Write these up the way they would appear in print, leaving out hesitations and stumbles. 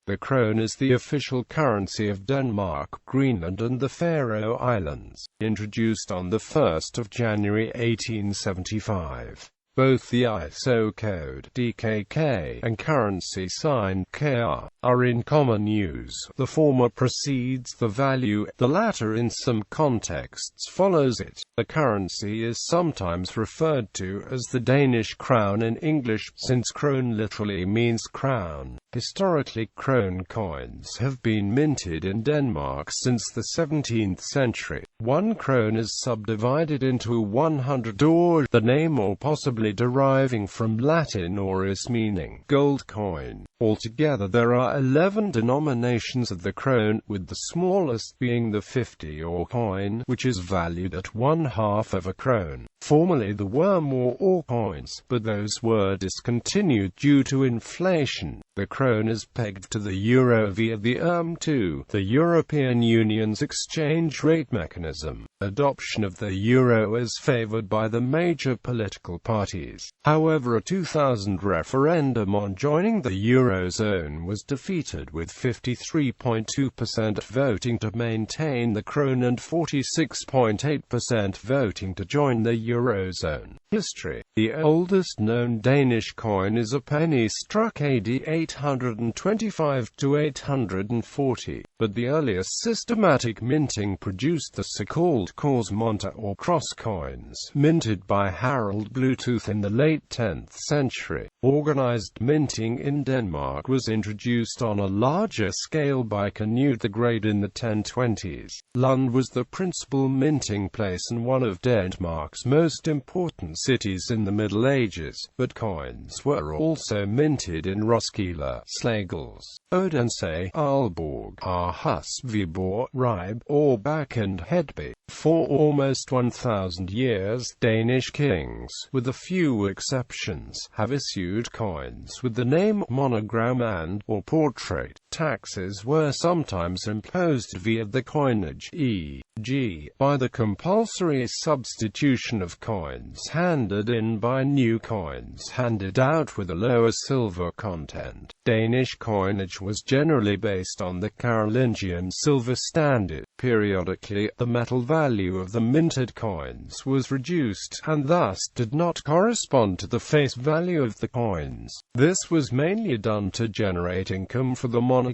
The krone is the official currency of Denmark, Greenland and the Faroe Islands, introduced on the 1st of January 1875. Both the ISO code DKK and currency sign KR are in common use. The former precedes the value, the latter in some contexts follows it. The currency is sometimes referred to as the Danish crown in English, since krone literally means crown. Historically, krone coins have been minted in Denmark since the 17th century. One krone is subdivided into 100 or, the name or possibly deriving from Latin aureus meaning gold coin. Altogether there are 11 denominations of the krone, with the smallest being the 50 or coin, which is valued at 1/2 of a krone. Formerly there were more or coins, but those were discontinued due to inflation. The krone is pegged to the euro via the ERM2, the European Union's exchange rate mechanism. Adoption of the euro is favored by the major political parties. However, a 2000 referendum on joining the Eurozone was defeated, with 53.2% voting to maintain the krone and 46.8% voting to join the Eurozone. History. The oldest known Danish coin is a penny struck AD 825 to 840, but the earliest systematic minting produced the so-called korsmønter or cross coins, minted by Harald Bluetooth in the late 10th century. Organized minting in Denmark was introduced on a larger scale by Knud the Great in the 1020s. Lund was the principal minting place and one of Denmark's most important cities in the Middle Ages, but coins were also minted in Roskilde, Slagelse, Odense, Aalborg, Aarhus, Viborg, Ribe, Orbach and Hedby. For almost 1,000 years, Danish kings, with a few exceptions, have issued coins with the name, monogram and or portrait. Taxes were sometimes imposed via the coinage, e.g., by the compulsory substitution of coins handed in by new coins handed out with a lower silver content. Danish coinage was generally based on the Carolingian silver standard. Periodically, the metal value of the minted coins was reduced, and thus did not correspond to the face value of the coins. This was mainly done to generate income for the monarch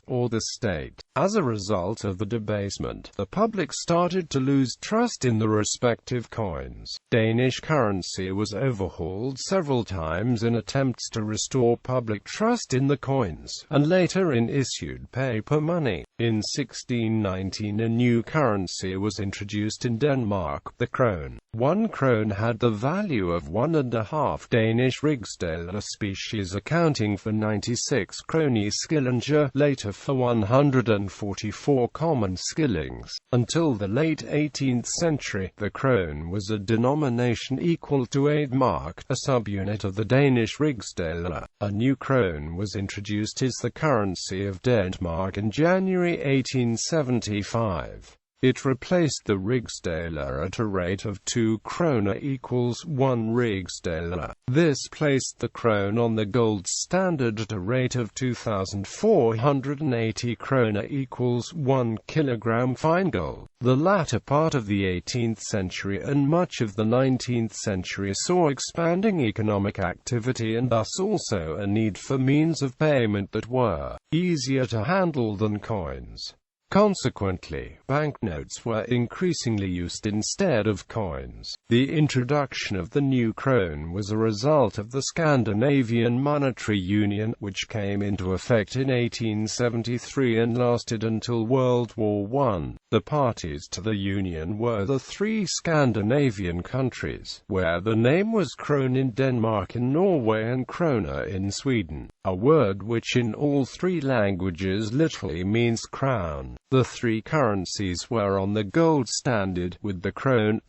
or the state. As a result of the debasement, the public started to lose trust in the respective coins. Danish currency was overhauled several times in attempts to restore public trust in the coins, and later in issued paper money. In 1619 a new currency was introduced in Denmark, the krone. One krone had the value of 1.5 Danish rigsdaler, a species accounting for 96 krone skillinger, later for 144 common skillings. Until the late 18th century, the krone was a denomination equal to 8 mark, a subunit of the Danish rigsdaler. A new krone was introduced as the currency of Denmark in January 1875. It replaced the rigsdaler at a rate of 2 krone equals 1 rigsdaler. This placed the krone on the gold standard at a rate of 2,480 krone equals 1 kilogram fine gold. The latter part of the 18th century and much of the 19th century saw expanding economic activity and thus also a need for means of payment that were easier to handle than coins. Consequently, banknotes were increasingly used instead of coins. The introduction of the new krone was a result of the Scandinavian monetary union, which came into effect in 1873 and lasted until World War I. The parties to the union were the 3 Scandinavian countries, where the name was krone in Denmark and Norway and krone in Sweden, a word which in all 3 languages literally means crown. The three currencies were on the gold standard, with the krone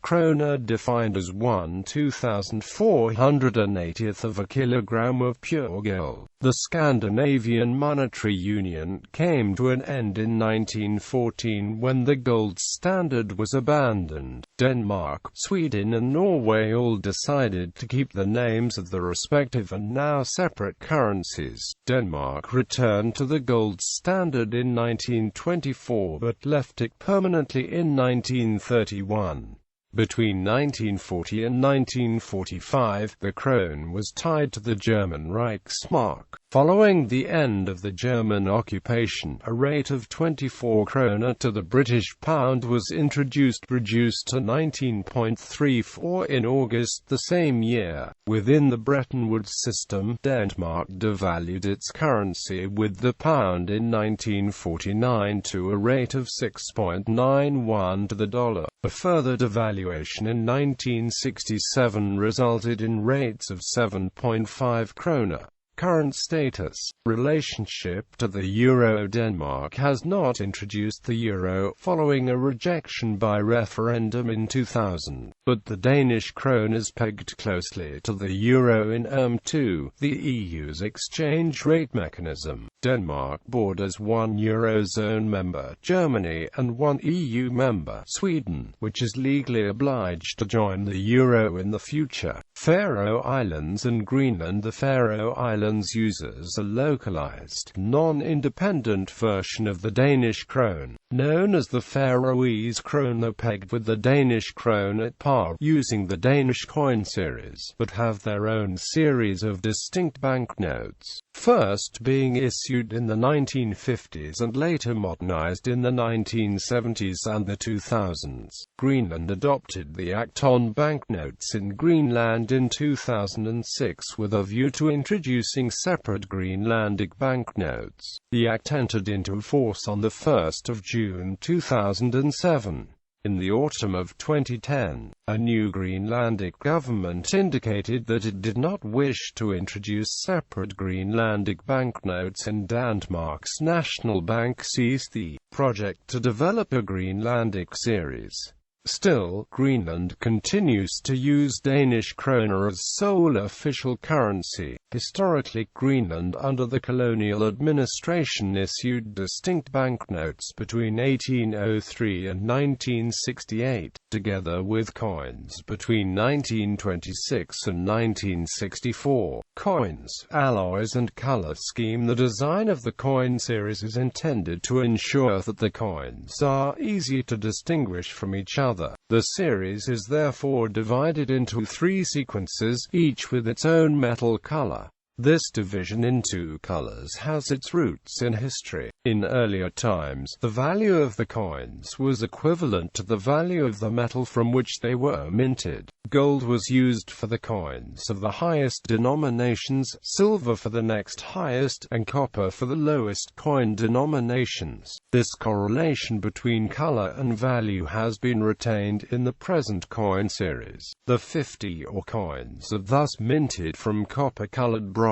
defined as 1/2480th of a kilogram of pure gold. The Scandinavian monetary union came to an end in 1914 when the gold standard was abandoned. Denmark, Sweden and Norway all decided to keep the names of the respective and now separate currencies. Denmark returned to the gold standard in 1924 but left it permanently in 1931. Between 1940 and 1945, the krone was tied to the German Reichsmark. Following the end of the German occupation, a rate of 24 krone to the British pound was introduced, reduced to 19.34 in August the same year. Within the Bretton Woods system, Denmark devalued its currency with the pound in 1949 to a rate of 6.91 to the dollar. A further devaluation in 1967 resulted in rates of 7.5 krone. Current status. Relationship to the euro. Denmark has not introduced the euro, following a rejection by referendum in 2000, but the Danish krone is pegged closely to the euro in ERM2, the EU's exchange rate mechanism. Denmark borders one Eurozone member, Germany, and one EU member, Sweden, which is legally obliged to join the euro in the future. Faroe Islands and Greenland. The Faroe Islands uses a localized, non-independent version of the Danish krone, known as the Faroese krone, pegged with the Danish krone at par, using the Danish coin series, but have their own series of distinct banknotes, first being issued in the 1950s and later modernized in the 1970s and the 2000s. Greenland adopted the Act on banknotes in Greenland in 2006 with a view to introducing separate Greenlandic banknotes. The Act entered into force on the 1st of June 2007. In the autumn of 2010, a new Greenlandic government indicated that it did not wish to introduce separate Greenlandic banknotes in Denmark's national bank ceased the project to develop a Greenlandic series. Still, Greenland continues to use Danish kroner as sole official currency. Historically, Greenland under the colonial administration issued distinct banknotes between 1803 and 1968, together with coins between 1926 and 1964. Coins, alloys and color scheme. The design of the coin series is intended to ensure that the coins are easy to distinguish from each other. The series is therefore divided into three sequences, each with its own metal color. This division into colors has its roots in history. In earlier times, the value of the coins was equivalent to the value of the metal from which they were minted. Gold was used for the coins of the highest denominations, silver for the next highest, and copper for the lowest coin denominations. This correlation between color and value has been retained in the present coin series. The 50 or coins are thus minted from copper-colored bronze,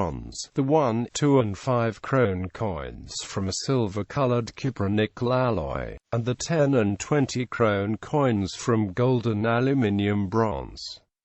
the 1, 2 and 5 krone coins from a silver-colored copper-nickel alloy, and the 10 and 20 krone coins from golden aluminium bronze.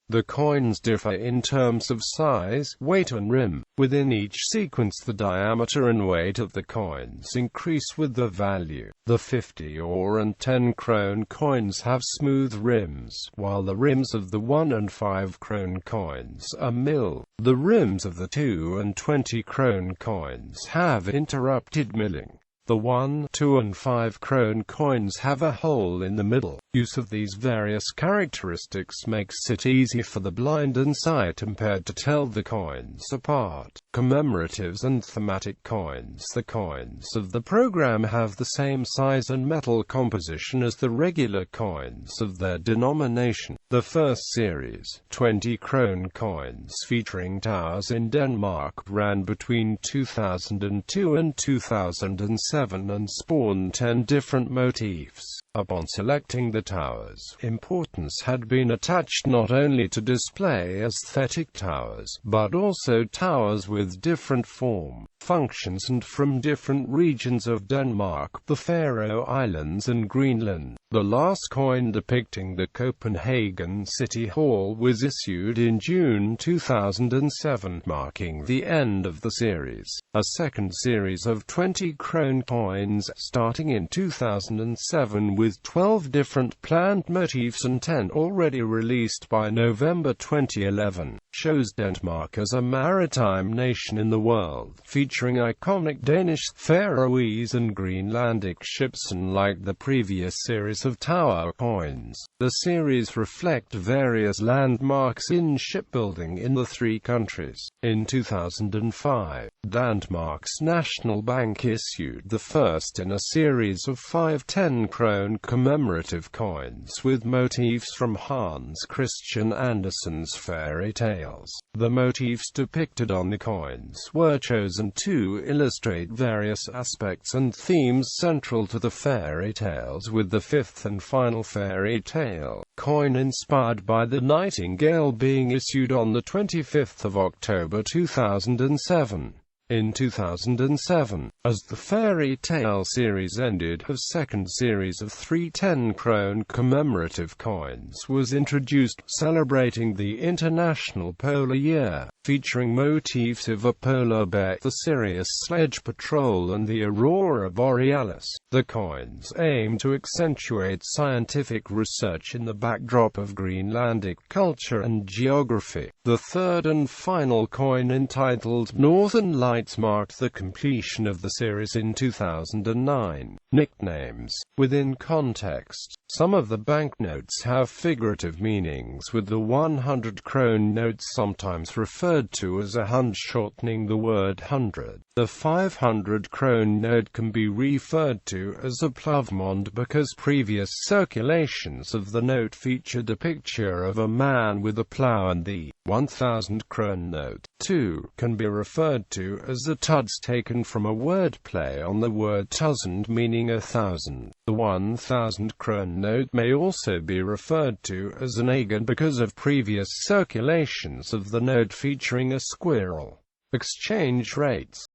The coins differ in terms of size, weight and rim. Within each sequence the diameter and weight of the coins increase with the value. The 50 or and 10 krone coins have smooth rims, while the rims of the 1 and 5 krone coins are mill. The rims of the 2 and 20 krone coins have interrupted milling. The 1, 2 and 5 krone coins have a hole in the middle. Use of these various characteristics makes it easy for the blind and sight impaired to tell the coins apart. Commemoratives and thematic coins. The coins of the program have the same size and metal composition as the regular coins of their denomination. The first series, 20 krone coins featuring towers in Denmark, ran between 2002 and 2006. 7 and spawned 10 different motifs. Upon selecting the towers, importance had been attached not only to display aesthetic towers, but also towers with different form, functions and from different regions of Denmark, the Faroe Islands and Greenland. The last coin depicting the Copenhagen City Hall was issued in June 2007, marking the end of the series. A second series of 20 krone coins, starting in 2007 with 12 different planned motifs and 10 already released by November 2011, shows Denmark as a maritime nation in the world, featuring iconic Danish, Faroese and Greenlandic ships unlike the previous series of tower coins. The series reflect various landmarks in shipbuilding in the three countries. In 2005, Denmark's National Bank issued the first in a series of 5 10 krone commemorative coins with motifs from Hans Christian Andersen's fairy tales. The motifs depicted on the coins were chosen to illustrate various aspects and themes central to the fairy tales, with the fifth and final fairy tale coin inspired by the nightingale being issued on the 25th of October 2007. In 2007, as the fairy tale series ended, a second series of 3 10 krone commemorative coins was introduced, celebrating the International Polar Year, featuring motifs of a polar bear, the Sirius Sledge Patrol and the Aurora Borealis. The coins aim to accentuate scientific research in the backdrop of Greenlandic culture and geography. The third and final coin, entitled Northern Lights, marked the completion of the series in 2009. Nicknames. Within context, some of the banknotes have figurative meanings, with the 100 krone notes sometimes referred to as a hund, shortening the word hundred. The 500 krone note can be referred to as a plovmond because previous circulations of the note featured a picture of a man with a plow, and the 1000 krone note, too, can be referred to as a tuds, taken from a wordplay on the word tusen meaning 1,000. The 1000 krone note may also be referred to as an agern because of previous circulations of the note featuring a squirrel. Exchange rates.